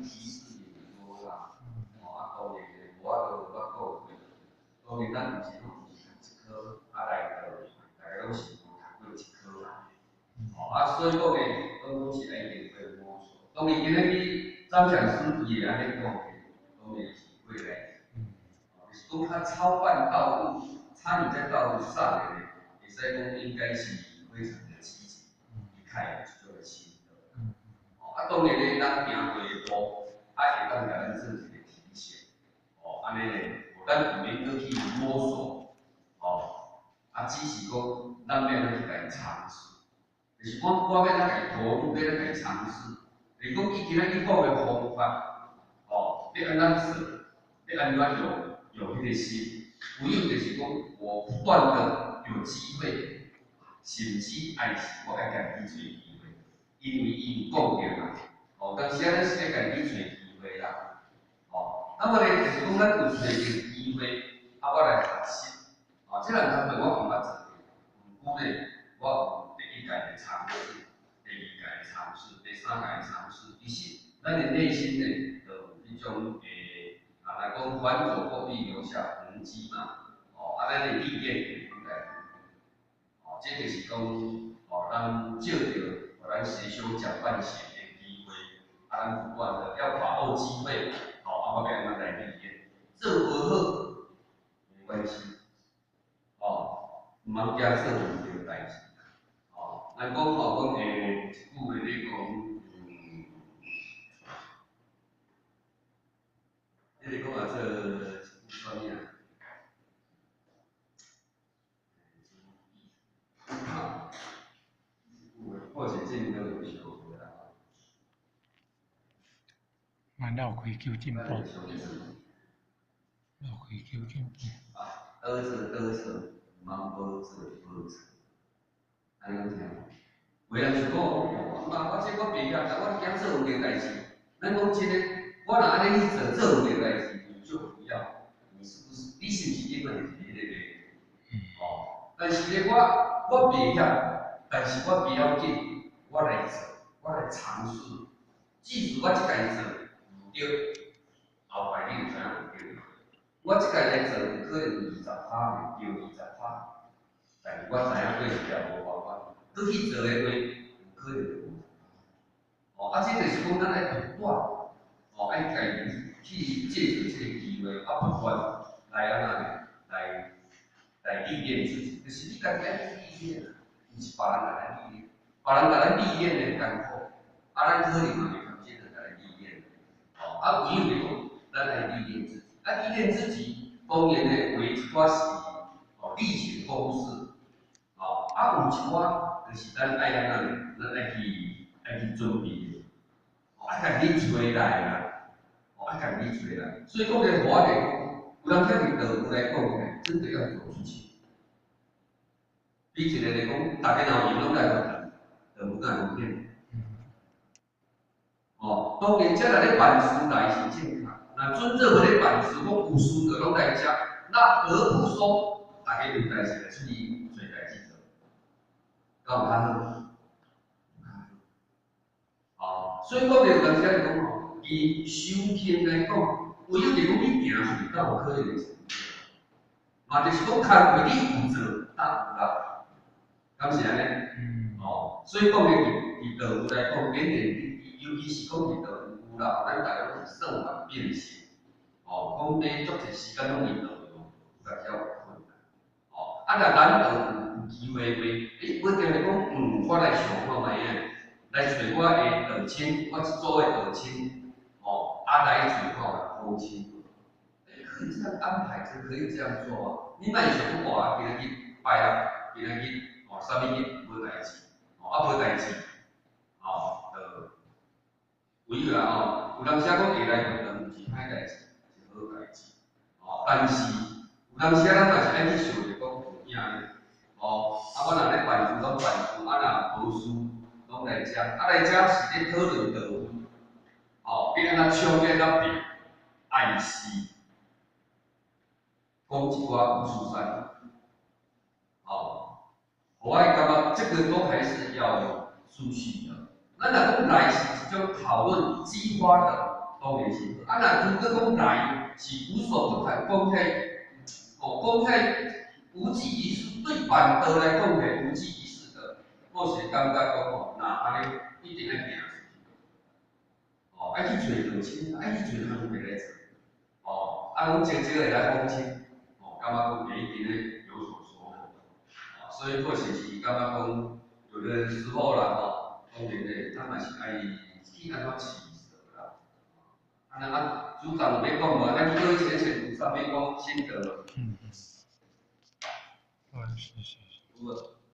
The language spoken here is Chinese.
提示也多啦，当然无法度顾过，当然咱有时吼就是读一科，来到大家拢是有读过一科啦，所以讲诶，拢是爱经过摸索。当然今日你张讲师也安尼讲诶，当然是未来，就是讲他操办道路，参与在道路上的呢，会使讲应该是非常的积极，开始做个行动。当然咧，咱行过的路，会当甲咱做一个提醒，安尼咧，咱唔免去摸索，只是讲咱要去甲伊尝试，就是我要咱甲伊投入，要咱甲伊尝试。就是讲伊今仔日讲的方法，要安怎做，要安怎有迄个心，有用就是讲我不断的有机会，甚至爱是我爱甲伊去找机会，因为伊有讲着嘛。但是咱是要家己找机会啦，那么咧就是讲咱有找着机会，我来学习，这两工课我毋捌做，毋过咧我有第一届的尝试，第二届的尝试，第三届的尝试，其实咱的内心咧就有迄种来讲反左过必留下痕迹嘛，咱的历练会应该，这就是讲，咱借着咱学修讲办学。咱不断的要把握机会，我给他们来历练，做不好没关系，唔茫惊做唔对代志，咱讲讲一句话咧讲，你讲啊这什么啊？或者这都有修。绕开求进步，绕开求进步。得策，忙无做，安尼听。为人想讲，我这我毕业，但我惊做唔对代志。咱讲真个，我若安尼去做唔对代志，你就不要。你是不是？你是不是因为你那个？但是咧，我毕业，但是我不要紧，我来做，我来尝试。即使我这届做。对，后摆你就知影有对。我即届来做，可能20%对20%，但是我知影对是了无办法。搁去做的话，有可能就50%。这就是讲咱爱不断，爱家己去借助这个机会，不断来来历练自己。就是你家己爱历练，毋是别人来咱历练，别人甲咱历练的艰苦，咱可能嘛会看见人甲咱历练。以后讲，咱来历练自己。历练自己，当然咧，有一寡是例行公事，有一寡就是咱爱安怎，咱爱去准备，爱家己找来啦，爱家己找来。所以讲咧，我来讲，有人叫你道路来讲起来，真的要走出去。比一个来讲，大家若用拢来学，就无敢有骗。当然，这来咧办事来是正确，那准做无咧办事，我有事就拢来遮，那何不说大家有代志来出去做代志做，敢有较好？所以讲，有人家讲以修行来讲，唯一就讲你行是敢有可能的，嘛就是讲看为你有做，但有啦，敢是安尼？所以讲咧，以道路来讲，缅甸。尤其是讲伫道路有啦，咱大家拢是算法变形，讲咧足侪时间拢伫道路，有较少困难，若咱有机会话，不一定来讲，我来上看卖啊，来找我的道亲，我一组的道亲，来找看父亲，可以这样安排，就可以这样做啊。你莫想讲今仔日拜啊，今仔日啥物日无代志，无代志。有啦有人写讲会来运动是歹代志，是好代志。但是有当时咱嘛是爱去想着讲有影咧，我若咧办事拢办事，若无事拢来遮，来遮是咧讨论道路，要安怎唱要安怎变，爱是讲一寡无事善，我感觉这个都还是要有顺序的。咱若讲来是一种讨论激发的，当然是。啊，若如果讲来是无所不谈，讲起无济于事，对板道来讲是无济于事的。我是感觉讲吼，那安尼一定要行。爱去找道亲，爱去找人袂来做。拢静静会来讲亲，感觉讲也一定会有所收获。所以或许是感觉讲，有的时候啦，当然咧，咱嘛是爱去安怎取舍啦。主讲要讲无，咱各位浅浅有啥要讲心得？是。有无？